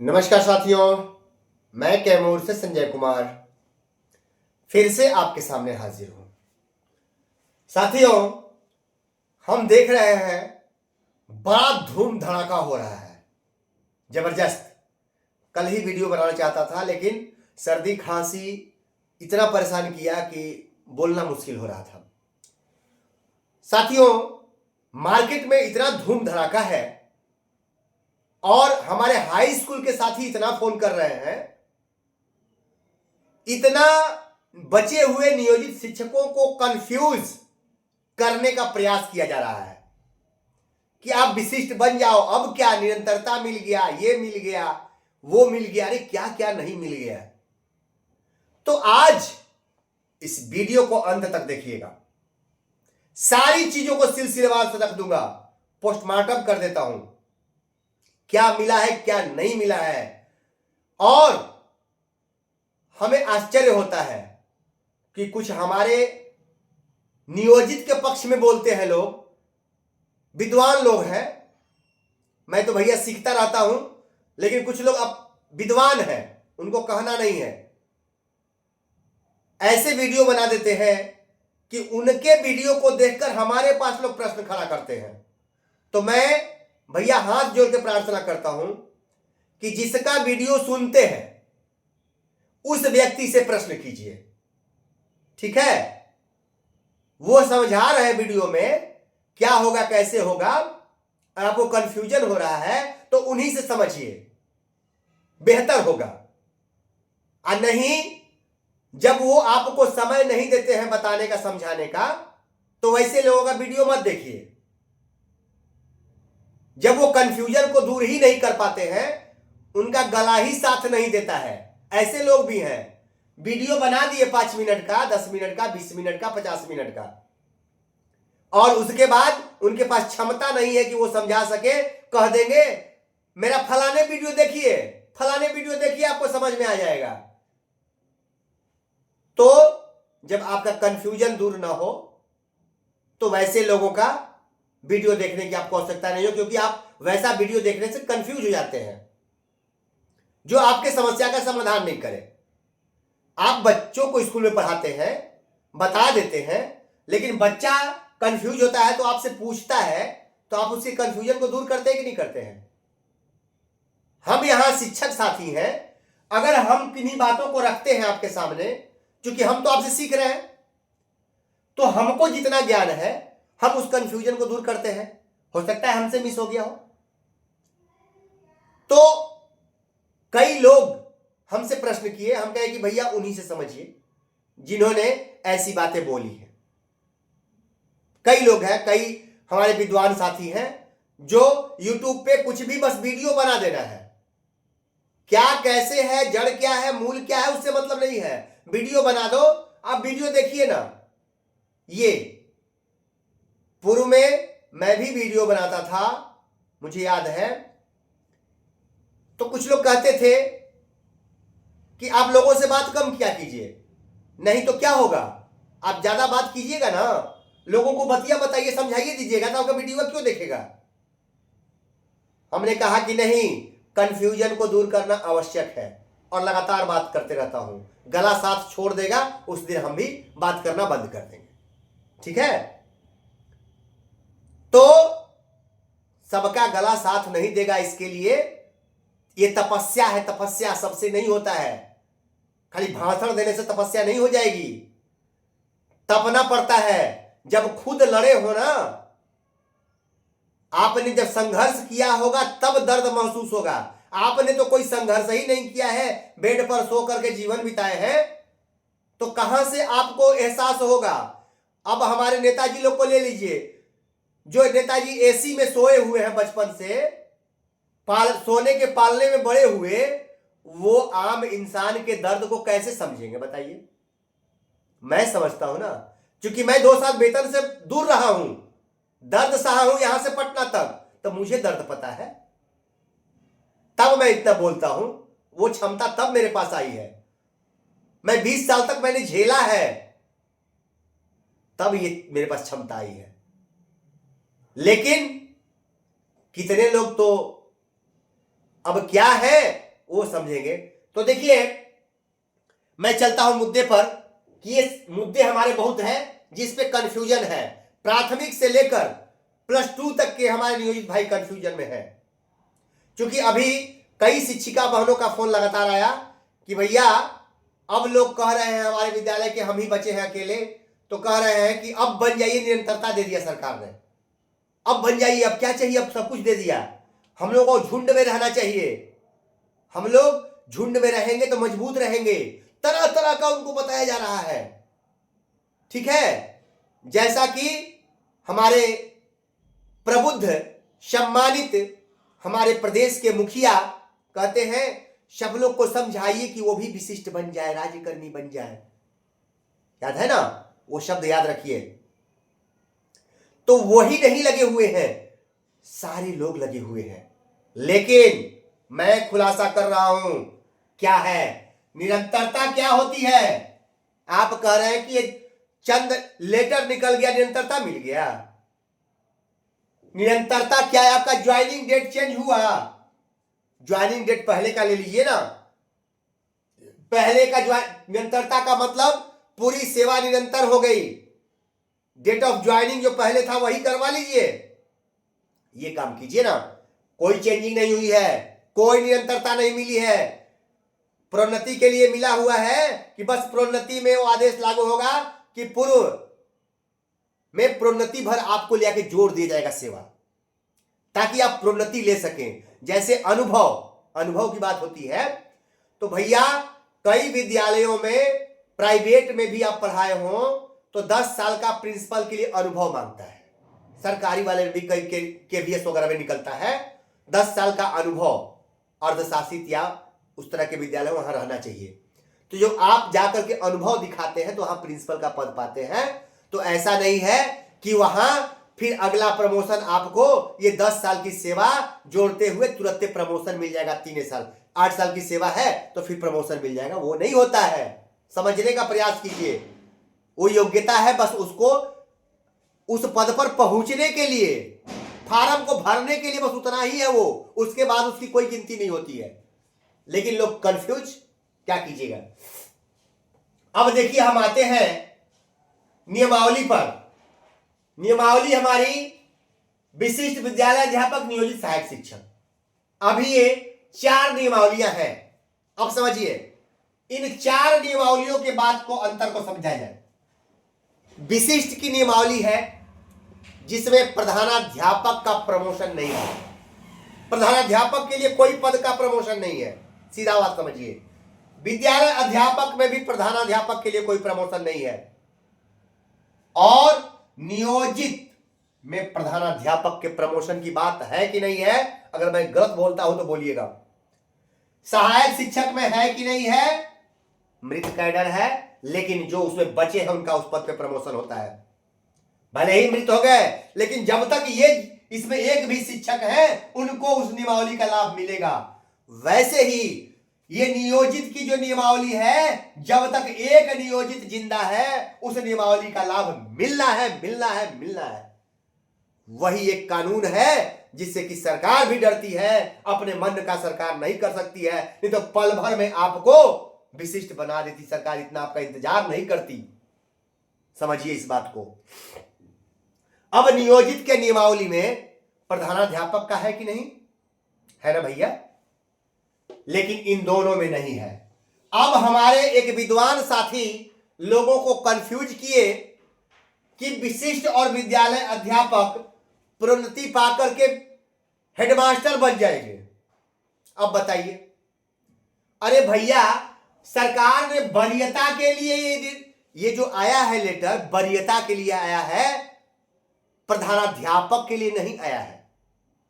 नमस्कार साथियों, मैं कैमूर से संजय कुमार फिर से आपके सामने हाजिर हूं। साथियों, हम देख रहे हैं बड़ा धूम धड़ाका हो रहा है, जबरदस्त। कल ही वीडियो बनाना चाहता था लेकिन सर्दी खांसी इतना परेशान किया कि बोलना मुश्किल हो रहा था। साथियों, मार्केट में इतना धूम धड़ाका है और हमारे हाई स्कूल के साथी इतना फोन कर रहे हैं, इतना बचे हुए नियोजित शिक्षकों को कंफ्यूज करने का प्रयास किया जा रहा है कि आप विशिष्ट बन जाओ। अब क्या निरंतरता मिल गया, ये मिल गया, वो मिल गया, अरे क्या क्या नहीं मिल गया। तो आज इस वीडियो को अंत तक देखिएगा, सारी चीजों को सिलसिलेवार से रख दूंगा, पोस्टमार्टम कर देता हूं, क्या मिला है क्या नहीं मिला है। और हमें आश्चर्य होता है कि कुछ हमारे नियोजित के पक्ष में बोलते हैं लोग, विद्वान लोग हैं। मैं तो भैया सीखता रहता हूं, लेकिन कुछ लोग अब विद्वान हैं, उनको कहना नहीं है, ऐसे वीडियो बना देते हैं कि उनके वीडियो को देखकर हमारे पास लोग प्रश्न खड़ा करते हैं। तो मैं भैया हाथ जोड़ के प्रार्थना करता हूं कि जिसका वीडियो सुनते हैं उस व्यक्ति से प्रश्न कीजिए, ठीक है। वो समझा रहे हैं वीडियो में क्या होगा कैसे होगा, और आपको कंफ्यूजन हो रहा है तो उन्हीं से समझिए, बेहतर होगा। और नहीं, जब वो आपको समय नहीं देते हैं बताने का, समझाने का, तो वैसे लोगों का वीडियो मत देखिए। जब वो कंफ्यूजन को दूर ही नहीं कर पाते हैं, उनका गला ही साथ नहीं देता है, ऐसे लोग भी हैं। वीडियो बना दिए 5 मिनट का, 10 मिनट का, 20 मिनट का, 50 मिनट का, और उसके बाद उनके पास क्षमता नहीं है कि वो समझा सके। कह देंगे मेरा फलाने वीडियो देखिए, फलाने वीडियो देखिए, आपको समझ में आ जाएगा। तो जब आपका कंफ्यूजन दूर ना हो तो वैसे लोगों का वीडियो देखने की आपको आवश्यकता नहीं हो, क्योंकि आप वैसा वीडियो देखने से कंफ्यूज हो जाते हैं जो आपके समस्या का समाधान नहीं करे। आप बच्चों को स्कूल में पढ़ाते हैं, बता देते हैं, लेकिन बच्चा कंफ्यूज होता है तो आपसे पूछता है, तो आप उसके कंफ्यूजन को दूर करते हैं कि नहीं करते हैं। हम यहां शिक्षक साथी हैं, अगर हम किन्हीं बातों को रखते हैं आपके सामने, क्योंकि हम तो आपसे सीख रहे हैं, तो हमको जितना ज्ञान है हम उस कंफ्यूजन को दूर करते हैं। हो सकता है हमसे मिस हो गया हो। तो कई लोग हमसे प्रश्न किए, हम कहे कि भैया उन्हीं से समझिए जिन्होंने ऐसी बातें बोली हैं। कई लोग हैं, कई हमारे विद्वान साथी हैं जो YouTube पे कुछ भी बस वीडियो बना देना है, क्या कैसे है, जड़ क्या है, मूल क्या है, उससे मतलब नहीं है, वीडियो बना दो, आप वीडियो देखिए ना। ये पूर्व में मैं भी वीडियो बनाता था, मुझे याद है। तो कुछ लोग कहते थे कि आप लोगों से बात कम किया कीजिए, नहीं तो क्या होगा, आप ज्यादा बात कीजिएगा ना, लोगों को बतिया बताइए, समझाइए दीजिएगा, तो आपका वीडियो क्यों देखेगा। हमने कहा कि नहीं, कंफ्यूजन को दूर करना आवश्यक है, और लगातार बात करते रहता हूं। गला साथ छोड़ देगा उस दिन हम भी बात करना बंद कर देंगे, ठीक है। तो सबका गला साथ नहीं देगा, इसके लिए ये तपस्या है। तपस्या सबसे नहीं होता है, खाली भाषण देने से तपस्या नहीं हो जाएगी, तपना पड़ता है। जब खुद लड़े हो ना, आपने जब संघर्ष किया होगा तब दर्द महसूस होगा। आपने तो कोई संघर्ष ही नहीं किया है, बेड पर सो करके जीवन बिताए हैं, तो कहां से आपको एहसास होगा। अब हमारे नेताजी लोग को ले लीजिए, जो नेताजी एसी में सोए हुए हैं बचपन से, सोने के पालने में बड़े हुए, वो आम इंसान के दर्द को कैसे समझेंगे बताइए। मैं समझता हूं ना, क्योंकि मैं 2 साल वेतन से दूर रहा हूं, दर्द सहा हूं यहां से पटना तक, तो मुझे दर्द पता है, तब मैं इतना बोलता हूं। वो क्षमता तब मेरे पास आई है, मैं 20 साल तक मैंने झेला है, तब ये मेरे पास क्षमता आई है। लेकिन कितने लोग तो अब क्या है, वो समझेंगे। तो देखिए मैं चलता हूं मुद्दे पर कि ये मुद्दे हमारे बहुत हैं जिस पे कंफ्यूजन है। प्राथमिक से लेकर +2 तक के हमारे नियोजित भाई कंफ्यूजन में है। क्योंकि अभी कई शिक्षिका बहनों का फोन लगातार आया कि भैया अब लोग कह रहे हैं हमारे विद्यालय के हम ही बचे हैं अकेले, तो कह रहे हैं कि अब बन जाइए, निरंतरता दे दिया सरकार ने, अब बन जाइए, अब क्या चाहिए, अब सब कुछ दे दिया, हम लोग को झुंड में रहना चाहिए, हम लोग झुंड में रहेंगे तो मजबूत रहेंगे, तरह तरह का उनको बताया जा रहा है। ठीक है, जैसा कि हमारे प्रबुद्ध सम्मानित हमारे प्रदेश के मुखिया कहते हैं सब लोग को समझाइए कि वो भी विशिष्ट बन जाए, राज्यकर्मी बन जाए। याद है ना, वो शब्द याद रखिए। तो वही नहीं लगे हुए हैं, सारे लोग लगे हुए हैं। लेकिन मैं खुलासा कर रहा हूं क्या है, निरंतरता क्या होती है। आप कह रहे हैं कि ये चंद लेटर निकल गया, निरंतरता मिल गया। निरंतरता क्या है, आपका ज्वाइनिंग डेट चेंज हुआ। ज्वाइनिंग डेट पहले का ले लीजिए ना, पहले का निरंतरता का मतलब पूरी सेवा निरंतर हो गई। डेट ऑफ ज्वाइनिंग जो पहले था वही करवा लीजिए, ये काम कीजिए ना। कोई चेंजिंग नहीं हुई है, कोई निरंतरता नहीं मिली है। प्रोन्नति के लिए मिला हुआ है कि बस प्रोन्नति में वो आदेश लागू होगा कि पूर्व में प्रोन्नति भर आपको लेके जोड़ दिया जाएगा सेवा, ताकि आप प्रोन्नति ले सकें। जैसे अनुभव की बात होती है, तो भैया कई विद्यालयों में प्राइवेट में भी आप पढ़ाए हो तो 10 साल का प्रिंसिपल के लिए अनुभव मांगता है। सरकारी वाले भी कई KVS वगैरह में निकलता है 10 साल का अनुभव। अर्धशासित या उस तरह के विद्यालय वहां रहना चाहिए। तो जो आप जाकर के अनुभव दिखाते हैं तो वहां प्रिंसिपल का पद पाते हैं। तो ऐसा नहीं है कि वहां फिर अगला प्रमोशन आपको ये 10 साल की सेवा जोड़ते हुए तुरंत प्रमोशन मिल जाएगा। 3 साल 8 साल की सेवा है तो फिर प्रमोशन मिल जाएगा, वो नहीं होता है। समझने का प्रयास कीजिए। वो योग्यता है बस उसको उस पद पर पहुंचने के लिए, फार्म को भरने के लिए, बस उतना ही है वो। उसके बाद उसकी कोई गिनती नहीं होती है। लेकिन लोग कंफ्यूज, क्या कीजिएगा। अब देखिए हम आते हैं नियमावली पर। नियमावली हमारी विशिष्ट विद्यालय अध्यापक नियोजित सहायक शिक्षक, अभी ये 4 नियमावलियां हैं। अब समझिए इन 4 नियमावलियों के बाद को अंतर को समझा जाए। विशिष्ट की नियमावली है जिसमें प्रधानाध्यापक का प्रमोशन नहीं है। प्रधानाध्यापक के लिए कोई पद का प्रमोशन नहीं है, सीधा बात समझिए। विद्यालय अध्यापक में भी प्रधानाध्यापक के लिए कोई प्रमोशन नहीं है। और नियोजित में प्रधानाध्यापक के प्रमोशन की बात है कि नहीं है? अगर मैं गलत बोलता हूं तो बोलिएगा। सहायक शिक्षक में है कि नहीं है? मृत कैडर है, लेकिन जो उसमें बचे हैं उनका उस पद पे प्रमोशन होता है। भले ही मृत हो गए, लेकिन जब तक ये इसमें एक भी शिक्षक है उनको उस नियमावली का लाभ मिलेगा। वैसे ही ये नियोजित की जो नियमावली है, जब तक एक नियोजित जिंदा है उस नियमावली का लाभ मिलना है, मिलना है, मिलना है। वही एक कानून है जिससे कि सरकार भी डरती है। अपने मन का सरकार नहीं कर सकती है, नहीं तो पल भर में आपको विशिष्ट बना देती सरकार, इतना आपका इंतजार नहीं करती। समझिए इस बात को। अब नियोजित के नियमावली में प्रधानाध्यापक का है कि नहीं? है ना भैया? लेकिन इन दोनों में नहीं है। अब हमारे एक विद्वान साथी लोगों को कंफ्यूज किए कि विशिष्ट और विद्यालय अध्यापक प्रोन्नति पाकर के हेडमास्टर बन जाएंगे। अब बताइए, अरे भैया सरकार ने वरीयता के लिए ये जो आया है लेटर, वरीयता के लिए आया है, प्रधानाध्यापक के लिए नहीं आया है।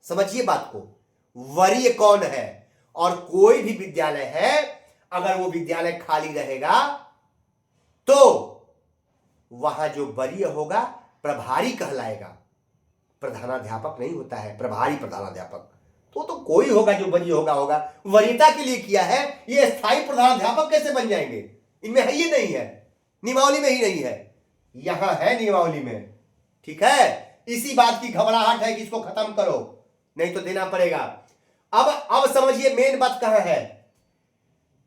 समझिए बात को। वरीय कौन है? और कोई भी विद्यालय है, अगर वो विद्यालय खाली रहेगा तो वहां जो वरीय होगा प्रभारी कहलाएगा। प्रधानाध्यापक नहीं होता है, प्रभारी प्रधानाध्यापक। तो कोई होगा जो वरीय होगा। वरीयता के लिए किया है, ये स्थायी प्रधानाध्यापक कैसे बन जाएंगे? इनमें है, ये नहीं है, नियमावली में ही नहीं है। यहां है नियमावली में। ठीक है, इसी बात की घबराहट है कि इसको खत्म करो, नहीं तो देना पड़ेगा। अब समझिए मेन बात कहां है।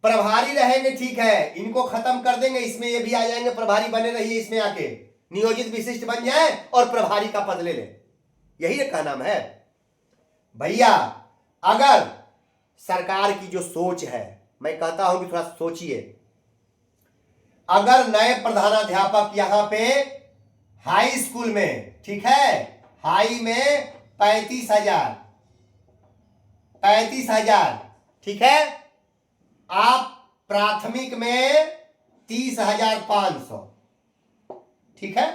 प्रभारी रहेंगे, ठीक है, इनको खत्म कर देंगे, इसमें ये भी आ जाएंगे, प्रभारी बने रहिए, इसमें आके नियोजित विशिष्ट बन जाए और प्रभारी का पद ले ले, यही का नाम है भैया। अगर सरकार की जो सोच है, मैं कहता हूं कि थोड़ा सोचिए, अगर नए प्रधानाध्यापक यहां पे हाई स्कूल में, ठीक है, हाई में 35,000, ठीक है, आप प्राथमिक में 30,500, ठीक है,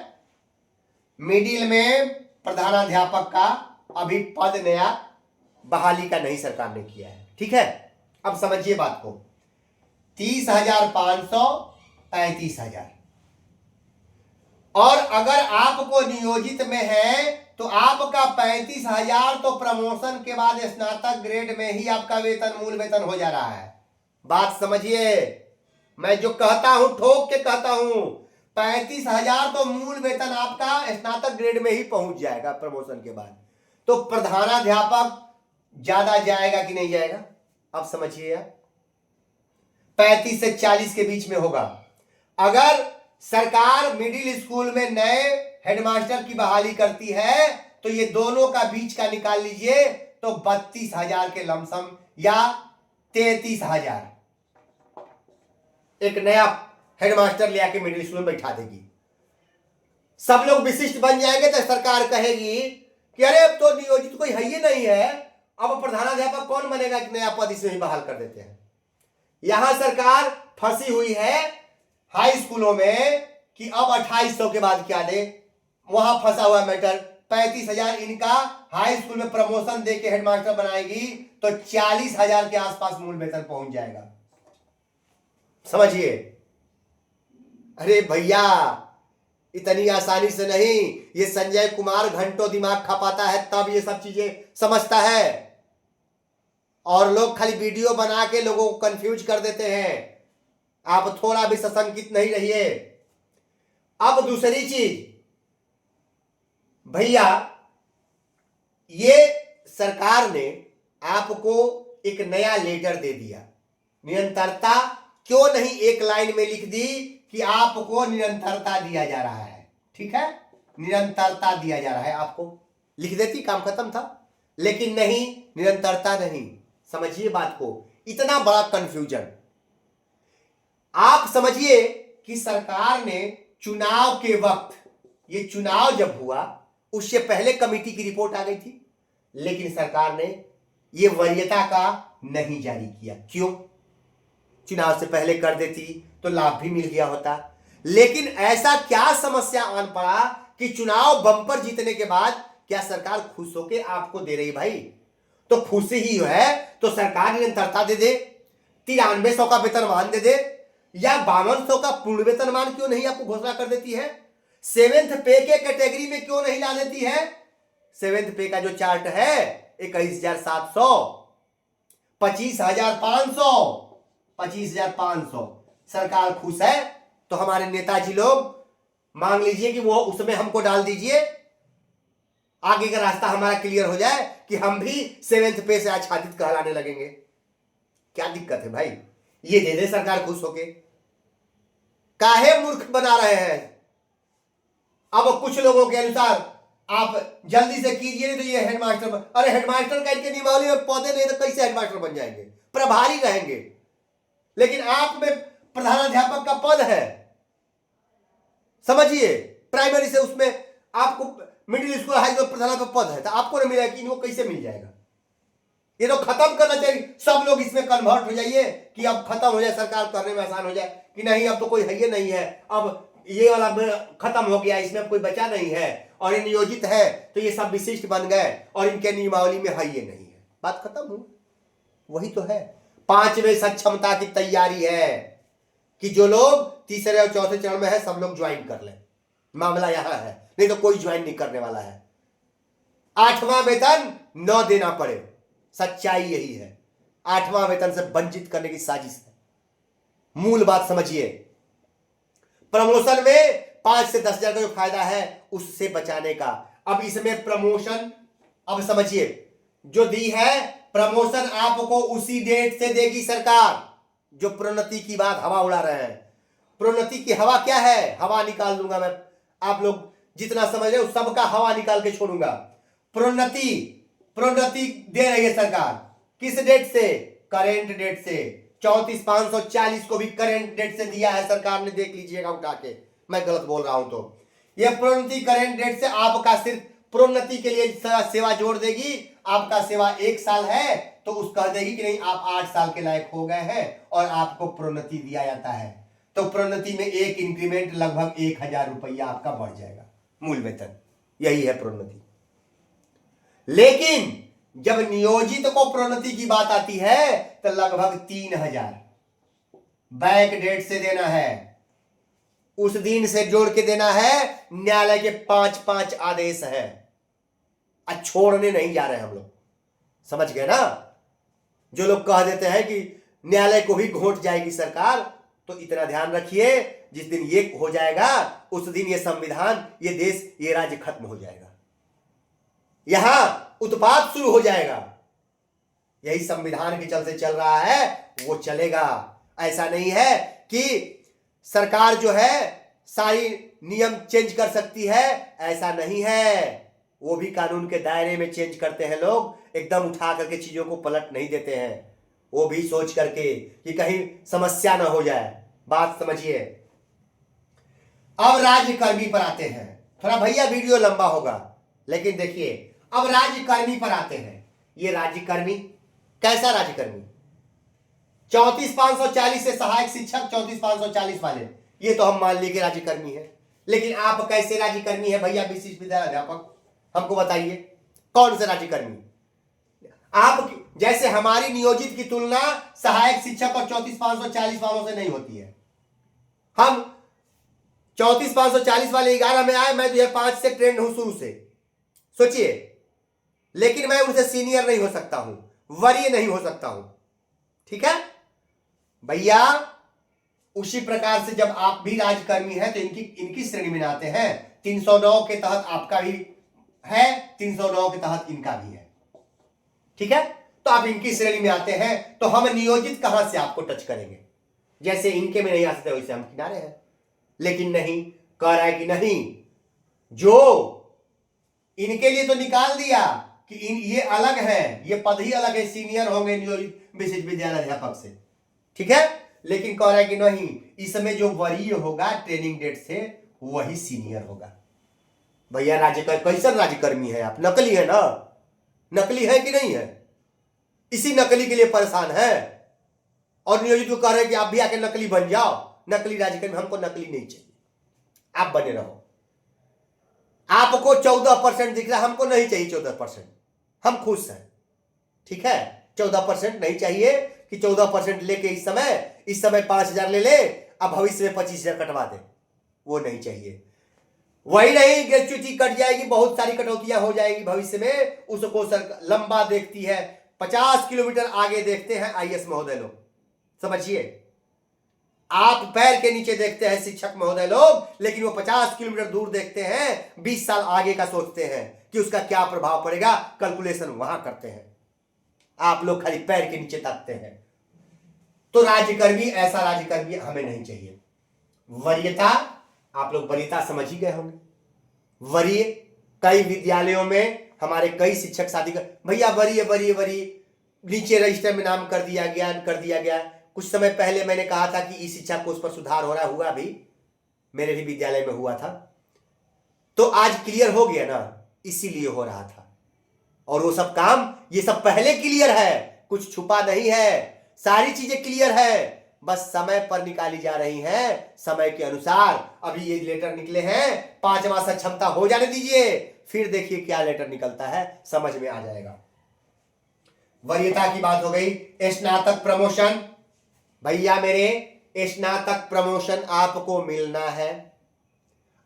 मिडिल में प्रधानाध्यापक का अभी पद नया बहाली का नहीं सरकार ने किया है, ठीक है। अब समझिए बात को, 30,500, 35,000, और अगर आपको नियोजित में है तो आपका 35,000 तो प्रमोशन के बाद स्नातक ग्रेड में ही आपका वेतन, मूल वेतन हो जा रहा है। बात समझिए, मैं जो कहता हूं ठोक के कहता हूं, 35,000 तो मूल वेतन आपका स्नातक ग्रेड में ही पहुंच जाएगा प्रमोशन के बाद। तो प्रधानाध्यापक ज्यादा जाएगा कि नहीं जाएगा, अब समझिए आप, 35 से 40 के बीच में होगा। अगर सरकार मिडिल स्कूल में नए हेडमास्टर की बहाली करती है तो ये दोनों का बीच का निकाल लीजिए, तो 32,000 के लमसम या 33,000 एक नया हेडमास्टर ले आके मिडिल स्कूल में बैठा देगी। सब लोग विशिष्ट बन जाएंगे तो सरकार कहेगी कि अरे अब तो नियोजित कोई है ही नहीं है, अब प्रधानाध्यापक कौन बनेगा, एक नया पद इसमें ही बहाल कर देते हैं। यहां सरकार फंसी हुई है हाई स्कूलों में कि अब 2800 के बाद क्या दे, वहां फंसा हुआ मैटर। 35,000 इनका हाई स्कूल में प्रमोशन दे के हेडमास्टर बनाएगी तो 40,000 के आसपास मूल वेतन पहुंच जाएगा, समझिए। अरे भैया इतनी आसानी से नहीं, ये संजय कुमार घंटों दिमाग खपाता है तब ये सब चीजें समझता है, और लोग खाली वीडियो बना के लोगों को कंफ्यूज कर देते हैं। आप थोड़ा भी सशंकित नहीं रहिए। अब दूसरी चीज भैया, ये सरकार ने आपको एक नया लेटर दे दिया, निरंतरता क्यों नहीं एक लाइन में लिख दी कि आपको निरंतरता दिया जा रहा है, ठीक है, निरंतरता दिया जा रहा है आपको, लिख देती काम खत्म था, लेकिन नहीं, निरंतरता नहीं। समझिए बात को, इतना बड़ा कंफ्यूजन। आप समझिए कि सरकार ने चुनाव के वक्त, ये चुनाव जब हुआ उससे पहले कमेटी की रिपोर्ट आ गई थी, लेकिन सरकार ने ये वरीयता का नहीं जारी किया। क्यों? चुनाव से पहले कर देती तो लाभ भी मिल गया होता। लेकिन ऐसा क्या समस्या आन पड़ा कि चुनाव बम्पर जीतने के बाद क्या सरकार खुश होके आपको दे रही? भाई तो खुशी ही है तो सरकार निरंतरता दे दे, 9300 का वेतनमान दे दे, या 5200 का पूर्ण वेतनमान क्यों नहीं आपको घोषणा कर देती है? 7th पे के कैटेगरी में क्यों नहीं ला देती है? 7th पे का जो चार्ट है 21,700, 25,500, 25,500। सरकार खुश है तो हमारे नेताजी लोग मांग लीजिए कि वो उसमें हमको डाल दीजिए, आगे का रास्ता हमारा क्लियर हो जाए कि हम भी 7th पे से आच्छादित कहलाने लगेंगे। क्या दिक्कत है भाई? ये दे दे सरकार खुश होके, काहे मूर्ख बना रहे हैं? अब कुछ लोगों के अनुसार आप जल्दी से कीजिए नहीं तो ये हेडमास्टर अरे हेडमास्टर का इनके नियमावली में पौधे नहीं तो कैसे हेडमास्टर बन जाएंगे? प्रभारी रहेंगे, लेकिन आप में प्रधानाध्यापक का पद है, समझिए। प्राइमरी से उसमें आपको मिडिल स्कूल हाई स्कूल प्रधानाध्यापक पद है तो आपको नहीं मिला कि इनको कैसे मिल जाएगा? ये तो खत्म करना चाहिए। सब लोग इसमें कन्वर्ट हो जाइए कि अब खत्म हो जाए, सरकार करने में आसान हो जाए कि नहीं अब तो कोई है ही नहीं है, अब ये वाला खत्म हो गया, इसमें अब कोई बचा नहीं है और ये नियोजित है तो ये सब विशिष्ट बन गए और इनके नियमावली में है ये नहीं है, बात खत्म हो। वही तो है 5वें सक्षमता की तैयारी है कि जो लोग तीसरे और चौथे चरण में है सब लोग ज्वाइन कर ले। मामला यहां है, नहीं तो कोई ज्वाइन नहीं करने वाला है। 8वां वेतन न देना पड़े, सच्चाई यही है। 8वां वेतन से वंचित करने की साजिश है। मूल बात समझिए, प्रमोशन में 5 से 10,000 का जो फायदा है उससे बचाने का। अब इसमें प्रमोशन, अब समझिए, जो दी है प्रमोशन आपको उसी डेट से देगी सरकार, जो प्रोन्नति की बात हवा उड़ा रहे हैं। प्रोन्नति की हवा क्या है, हवा निकाल दूंगा मैं, आप लोग जितना समझ रहे हो सबका हवा निकाल के छोड़ूंगा। प्रोन्नति प्रोन्नति दे रही है सरकार, किस डेट से, करेंट डेट से। 34,540 को भी करेंट डेट से दिया है सरकार ने, देख लीजिएगा उठा के, मैं गलत बोल रहा हूं तो। यह प्रोन्नति करेंट डेट से आपका सिर्फ प्रोन्नति के लिए सेवा जोड़ देगी। आपका सेवा 1 साल है तो उस कह देगी कि नहीं आप 8 साल के लायक हो गए हैं और आपको प्रोन्नति दिया जाता है। तो प्रोन्नति में एक इंक्रीमेंट लगभग 1,000 रुपया आपका बढ़ जाएगा, मूल वेतन, यही है प्रोन्नति। लेकिन जब नियोजित को प्रोन्नति की बात आती है तो लगभग 3,000 बैक डेट से देना है, उस दिन से जोड़ के देना है। न्यायालय के 5-5 आदेश है, आज छोड़ने नहीं जा रहे हम लोग, समझ गए ना। जो लोग कह देते हैं कि न्यायालय को भी घोट जाएगी सरकार, तो इतना ध्यान रखिए, जिस दिन ये हो जाएगा उस दिन ये संविधान, ये देश, ये राज्य खत्म हो जाएगा, यहां उत्पात शुरू हो जाएगा। यही संविधान के चलते चल रहा है, वो चलेगा। ऐसा नहीं है कि सरकार जो है सारी नियम चेंज कर सकती है, ऐसा नहीं है। वो भी कानून के दायरे में चेंज करते हैं लोग, एकदम उठा करके चीजों को पलट नहीं देते हैं, वो भी सोच करके कि कहीं समस्या ना हो जाए। बात समझिए। अब राज्यकर्मी पर आते हैं, थोड़ा भैया वीडियो लंबा होगा, लेकिन देखिए अब राज्यकर्मी पर आते हैं। ये राज्यकर्मी कैसा राज्यकर्मी, 34,540 से सहायक शिक्षक 34,540 वाले, ये तो हम मान ली के राज्यकर्मी है। लेकिन आप कैसे राज्यकर्मी है भैया, विशिष्ट विद्यालय अध्यापक, हमको बताइए कौन से राज्यकर्मी। आप जैसे हमारी नियोजित की तुलना सहायक शिक्षक और 34,540 वालों से नहीं होती है। हम 34,540 वाले 11 में आए, मैं 2005 से ट्रेंड हूं शुरू से, सोचिए। लेकिन मैं उनसे सीनियर नहीं हो सकता हूं, वरीय नहीं हो सकता हूं, ठीक है भैया। उसी प्रकार से जब आप भी राज्यकर्मी हैं तो इनकी श्रेणी में आते हैं। 309 के तहत आपका भी है, 309 के तहत इनका भी है, ठीक है। तो आप इनकी श्रेणी में आते हैं, तो हम नियोजित कहां से आपको टच करेंगे। जैसे इनके में नहीं आ सकते वैसे हम किनारे हैं। लेकिन नहीं, कह रहा है कि नहीं, जो इनके लिए तो निकाल दिया कि ये अलग है, ये पद ही अलग है, सीनियर होंगे नियोजित विशिष्ट विद्यालय अध्यापक से, ठीक है। लेकिन कह रहा है कि नहीं, इसमें जो वरीय होगा ट्रेनिंग डेट से वही सीनियर होगा। भैया कैसा राज्यकर्मी है आप, नकली है ना, नकली है कि नहीं है, इसी नकली के लिए परेशान है। और नियोजित को कह रहे हैं कि आप भी आके नकली बन जाओ, नकली राज्यकर्मी। हमको नकली नहीं चाहिए, आप बने रहो। आपको 14% दिख रहा है, हमको नहीं चाहिए 14%, हम खुश हैं, ठीक है। 14% नहीं चाहिए कि 14% लेके इस समय 5,000 ले ले, अब भविष्य में 25,000 कटवा दे, वो नहीं चाहिए। वही नहीं, ग्रेच्युटी कट जाएगी, बहुत सारी कटौतियां हो जाएगी भविष्य में, उसको सरकार लंबा देखती है, 50 किलोमीटर आगे देखते हैं आईएएस महोदय लोग, समझिए। आप पैर के नीचे देखते हैं शिक्षक महोदय लोग, लेकिन वो 50 किलोमीटर दूर देखते हैं, 20 साल आगे का सोचते हैं कि उसका क्या प्रभाव पड़ेगा, कैलकुलेशन वहां करते हैं। आप लोग खाली पैर के नीचे ताकते हैं। तो राज्यकर्मी, ऐसा राज्यकर्मी हमें नहीं चाहिए। वरीयता, आप लोग वरीयता समझ ही गए होंगे। वरीय, कई विद्यालयों में हमारे कई शिक्षक शादी कर, भैया वरीय वरीय वरीय, नीचे रजिस्टर में नाम कर दिया गया। कुछ समय पहले मैंने कहा था कि ई शिक्षा कोष पर सुधार हो रहा, हुआ भी, मेरे भी विद्यालय में हुआ था। तो आज क्लियर हो गया ना, इसीलिए हो रहा था। और वो सब काम, ये सब पहले क्लियर है, कुछ छुपा नहीं है, सारी चीजें क्लियर है, बस समय पर निकाली जा रही हैं, समय के अनुसार। अभी ये लेटर निकले हैं, 5वां सक्षमता हो जाने दीजिए, फिर देखिए क्या लेटर निकलता है, समझ में आ जाएगा। वरीयता की बात हो गई। स्नातक प्रमोशन, भैया मेरे स्नातक प्रमोशन आपको मिलना है।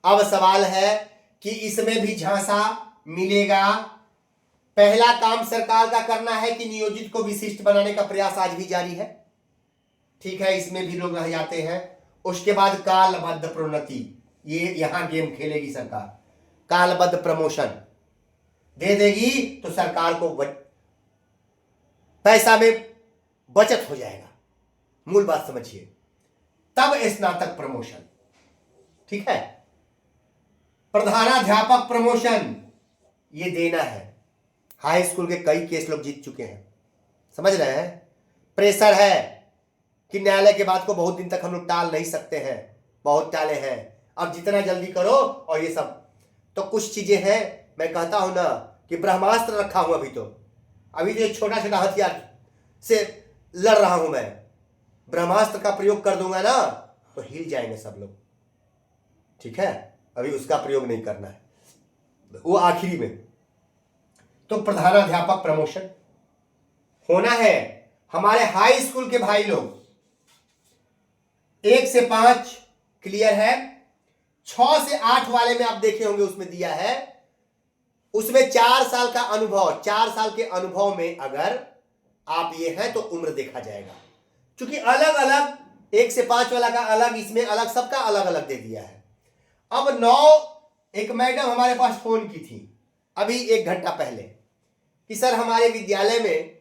अब सवाल है कि इसमें भी झांसा मिलेगा। पहला काम सरकार का करना है कि नियोजित को विशिष्ट बनाने का प्रयास आज भी जारी है, ठीक है, इसमें भी लोग रह जाते हैं। उसके बाद कालबद्ध प्रोन्नति, ये यहां गेम खेलेगी सरकार। कालबद्ध प्रमोशन दे देगी तो सरकार को पैसा में बचत हो जाएगा, मूल बात समझिए, तब स्नातक प्रमोशन, ठीक है। प्रधानाध्यापक प्रमोशन ये देना है। हाई स्कूल के कई केस लोग जीत चुके हैं, समझ रहे हैं। प्रेशर है कि न्यायालय के बाद को बहुत दिन तक हम लोग टाल नहीं सकते हैं, बहुत टाले हैं, अब जितना जल्दी करो और ये सब। तो कुछ चीजें हैं, मैं कहता हूं ना कि ब्रह्मास्त्र रखा हूं अभी तो एक छोटा छोटा हथियार से लड़ रहा हूं मैं। ब्रह्मास्त्र का प्रयोग कर दूंगा ना तो हिल जाएंगे सब लोग, ठीक है। अभी उसका प्रयोग नहीं करना है, वो आखिरी में। तो प्रधानाध्यापक प्रमोशन होना है। हमारे हाई स्कूल के भाई लोग 1 से 5 क्लियर है, 6 से 8 वाले में आप देखे होंगे उसमें दिया है, उसमें 4 साल का अनुभव, 4 साल के अनुभव में अगर आप ये हैं तो उम्र देखा जाएगा। क्योंकि अलग अलग 1 से 5 वाला का अलग, इसमें अलग, सबका अलग अलग दे दिया है। अब 9 एक मैडम हमारे पास फोन की थी अभी 1 घंटा पहले कि सर हमारे विद्यालय में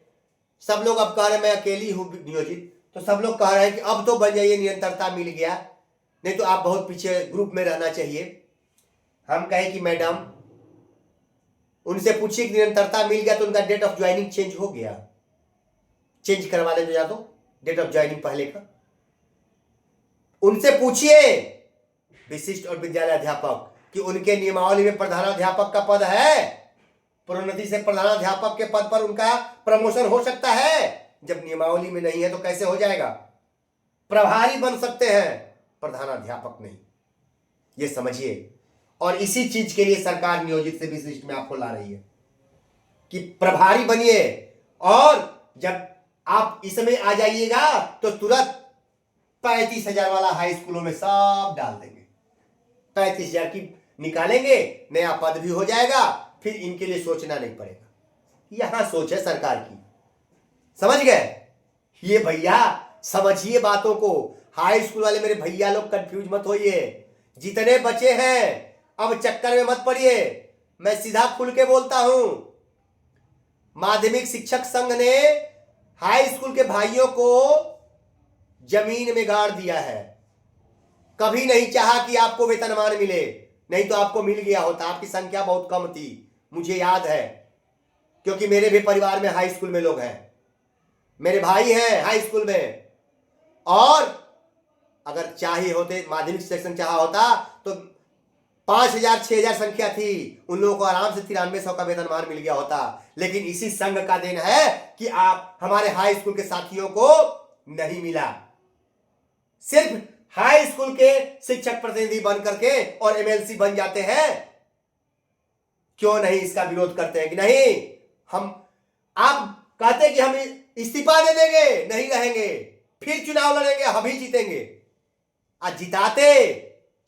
सब लोग अब कह रहे हैं, मैं अकेली हूं नियोजित, तो सब लोग कह रहे हैं कि अब तो बन जाइए, निरंतरता मिल गया, नहीं तो आप बहुत पीछे ग्रुप में रहना चाहिए। हम कहें कि मैडम उनसे पूछिए कि निरंतरता मिल गया तो उनका डेट ऑफ ज्वाइनिंग चेंज हो गया, चेंज करवा ले या तो डेट ऑफ ज्वाइनिंग पहले का। उनसे पूछिए विशिष्ट और विद्यालय अध्यापक कि उनके नियमावली में प्रधानाध्यापक का पद है, प्रोन्नति से प्रधानाध्यापक के पद पर उनका प्रमोशन हो सकता है। जब नियमावली में नहीं है तो कैसे हो जाएगा? प्रभारी बन सकते हैं, प्रधानाध्यापक नहीं, ये समझिए। और इसी चीज के लिए सरकार नियोजित से विशिष्ट में आपको ला रही है कि प्रभारी बनिए, और जब आप इसमें आ जाइएगा तो तुरंत 35,000 वाला हाई स्कूलों में सब डाल देंगे, 35,000 की निकालेंगे, नया पद भी हो जाएगा, फिर इनके लिए सोचना नहीं पड़ेगा। यहां सोच है सरकार की, समझ गए? ये भैया समझिए बातों को। हाई स्कूल वाले मेरे भैया लोग कंफ्यूज मत होइए, जितने बचे हैं अब चक्कर में मत पड़िए। मैं सीधा खुल के बोलता हूं, माध्यमिक शिक्षक संघ ने हाई स्कूल के भाइयों को जमीन में गाड़ दिया है। कभी नहीं चाहा कि आपको वेतनमान मिले, नहीं तो आपको मिल गया होता। आपकी संख्या बहुत कम थी, मुझे याद है, क्योंकि मेरे भी परिवार में हाई स्कूल में लोग हैं, मेरे भाई हैं हाई स्कूल में। और अगर चाहिए होते, माध्यमिक सेक्शन चाहा होता तो 5,000 6,000 संख्या थी, उन लोगों को आराम से 9300 का वेतनमान मिल गया होता। लेकिन इसी संघ का देन है कि आप हमारे हाई स्कूल के साथियों को नहीं मिला। सिर्फ हाई स्कूल के शिक्षक प्रतिनिधि बन करके और एमएलसी बन जाते हैं। क्यों नहीं इसका विरोध करते हैं कि नहीं हम, आप कहते हैं कि हम इस्तीफा दे देंगे, नहीं रहेंगे, फिर चुनाव लड़ेंगे, हम ही जीतेंगे। आज जिताते,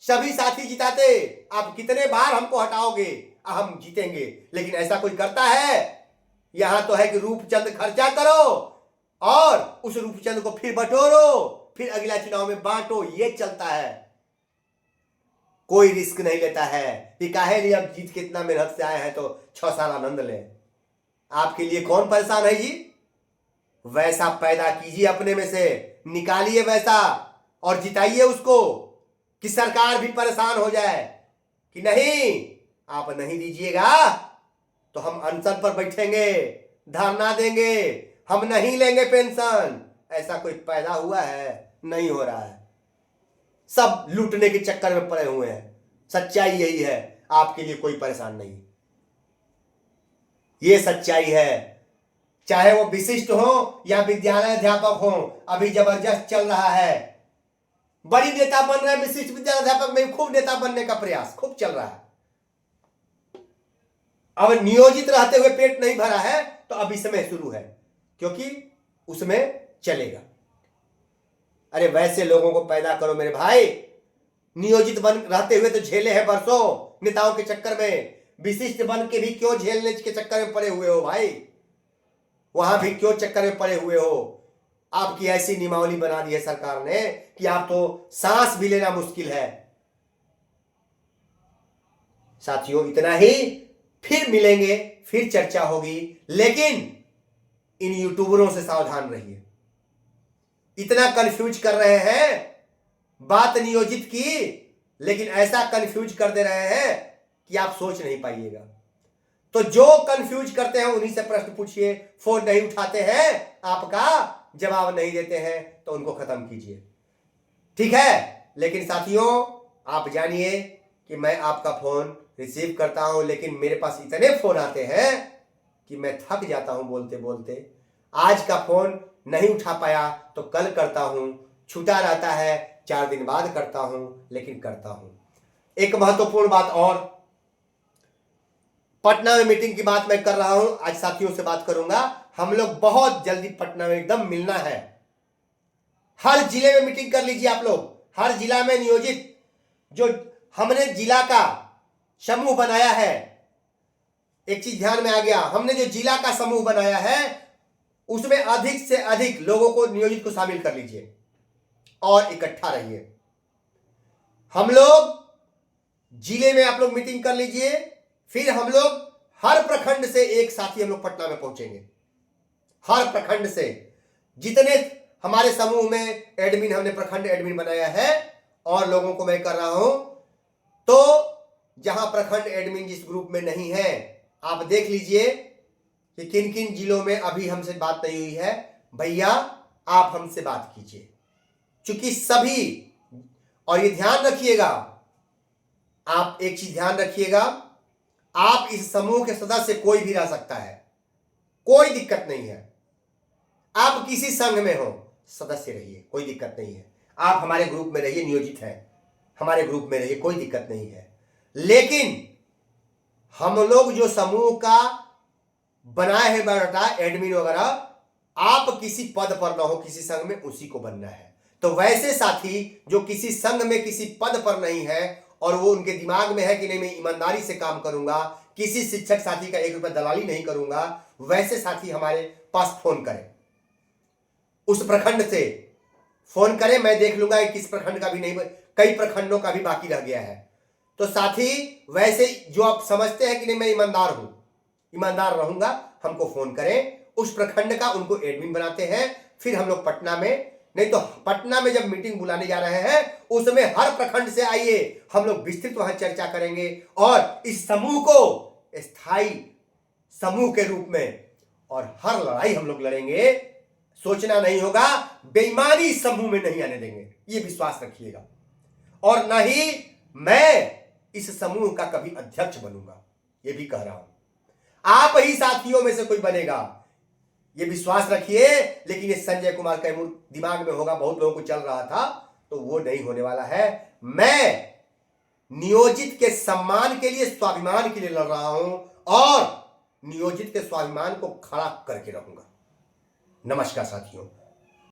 सभी साथी जिताते, आप कितने बार हमको हटाओगे, हम जीतेंगे। लेकिन ऐसा कोई करता है? यहां तो है कि रूपचंद खर्चा करो और उस रूपचंद को फिर बटोरो, फिर अगला चुनाव में बांटो, ये चलता है। कोई रिस्क नहीं लेता है कि काहे लिए अब जीत के इतना मेहनत से आए हैं तो 6 साल आनंद लें। आपके लिए कौन परेशान है जी? वैसा पैदा कीजिए, अपने में से निकालिए वैसा और जिताइए उसको, कि सरकार भी परेशान हो जाए कि नहीं आप नहीं दीजिएगा तो हम अनशन पर बैठेंगे, धरना देंगे, हम नहीं लेंगे पेंशन। ऐसा कोई पैदा हुआ है? नहीं हो रहा है। सब लूटने के चक्कर में पड़े हुए हैं। सच्चाई यही है, आपके लिए कोई परेशान नहीं, ये सच्चाई है। चाहे वो विशिष्ट हो या विद्यालय अध्यापक हो, अभी जबरदस्त चल रहा है। बड़ी नेता बन रहे हैं विशिष्ट विद्यालय अध्यापक में, खूब नेता बनने का प्रयास खूब चल रहा है। अब नियोजित रहते हुए पेट नहीं भरा है तो अब इसमें शुरू है, क्योंकि उसमें चलेगा। अरे वैसे लोगों को पैदा करो मेरे भाई। नियोजित बन रहते हुए तो झेले हैं बरसों नेताओं के चक्कर में, विशिष्ट बन के भी क्यों झेलने के चक्कर में पड़े हुए हो भाई? वहां भी क्यों चक्कर में पड़े हुए हो? आपकी ऐसी नियमावली बना दी है सरकार ने कि आप तो सांस भी लेना मुश्किल है। साथियों इतना ही, फिर मिलेंगे, फिर चर्चा होगी, लेकिन इन यूट्यूबरों से सावधान रहिए। इतना कंफ्यूज कर रहे हैं बात नियोजित की, लेकिन ऐसा कंफ्यूज कर दे रहे हैं कि आप सोच नहीं पाइएगा। तो जो कंफ्यूज करते हैं उन्हीं से प्रश्न पूछिए। फोन नहीं उठाते हैं, आपका जवाब नहीं देते हैं, तो उनको खत्म कीजिए, ठीक है। लेकिन साथियों, आप जानिए कि मैं आपका फोन रिसीव करता हूं, लेकिन मेरे पास इतने फोन आते हैं कि मैं थक जाता हूं बोलते बोलते। आज का फोन नहीं उठा पाया तो कल करता हूं, छूटा रहता है 4 दिन बाद करता हूं, लेकिन करता हूं। एक महत्वपूर्ण बात और, पटना में मीटिंग की बात मैं कर रहा हूं, आज साथियों से बात करूंगा। हम लोग बहुत जल्दी पटना में एकदम मिलना है। हर जिले में मीटिंग कर लीजिए आप लोग, हर जिला में नियोजित जो हमने जिला का समूह बनाया है। एक चीज ध्यान में आ गया, हमने जो जिला का समूह बनाया है उसमें अधिक से अधिक लोगों को, नियोजित को शामिल कर लीजिए और इकट्ठा रहिए। हम लोग जिले में आप लोग मीटिंग कर लीजिए, फिर हम लोग हर प्रखंड से एक साथी हम लोग पटना में पहुंचेंगे। हर प्रखंड से जितने हमारे समूह में एडमिन, हमने प्रखंड एडमिन बनाया है और लोगों को मैं कर रहा हूं, तो जहां प्रखंड एडमिन जिस ग्रुप में नहीं है, आप देख लीजिए कि किन किन जिलों में अभी हमसे बात नहीं हुई है। भैया आप हमसे बात कीजिए, क्योंकि सभी, और ये ध्यान रखिएगा, आप एक चीज ध्यान रखिएगा, आप इस समूह के सदस्य कोई भी रह सकता है, कोई दिक्कत नहीं है। आप किसी संघ में हो, सदस्य रहिए, कोई दिक्कत नहीं है। आप हमारे ग्रुप में रहिए, नियोजित है, हमारे ग्रुप में रहिए, कोई दिक्कत नहीं है। लेकिन हम लोग जो समूह का बनाए हैं बायोडाटा, एडमिन वगैरह, आप किसी पद पर ना हो, किसी संघ में, उसी को बनना है। तो वैसे साथी जो किसी संघ में किसी पद पर नहीं है और वो उनके दिमाग में है कि नहीं मैं ईमानदारी से काम करूंगा, किसी शिक्षक साथी का 1 रुपया दलाली नहीं करूंगा, वैसे साथी हमारे पास फोन करें, उस प्रखंड से फोन करें। मैं देख लूंगा कि किस प्रखंड का भी नहीं, कई प्रखंडों का भी बाकी रह गया है। तो साथी वैसे जो आप समझते हैं कि नहीं मैं ईमानदार हूं, ईमानदार रहूंगा, हमको फोन करें, उस प्रखंड का उनको एडमिन बनाते हैं। फिर हम लोग पटना में, नहीं तो पटना में जब मीटिंग बुलाने जा रहे हैं उसमें हर प्रखंड से आइए, हम लोग विस्तृत वहां चर्चा करेंगे और इस समूह को स्थायी समूह के रूप में, और हर लड़ाई हम लोग लड़ेंगे। सोचना नहीं होगा, बेईमानी समूह में नहीं आने देंगे, ये विश्वास रखिएगा। और ना ही मैं इस समूह का कभी अध्यक्ष बनूंगा, ये भी कह रहा हूं। आप ही साथियों में से कोई बनेगा, ये विश्वास रखिए। लेकिन ये संजय कुमार कैमूर दिमाग में होगा, बहुत लोगों को चल रहा था, तो वो नहीं होने वाला है। मैं नियोजित के सम्मान के लिए, स्वाभिमान के लिए लड़ रहा हूं और नियोजित के स्वाभिमान को खड़ा करके रहूंगा। नमस्कार साथियों।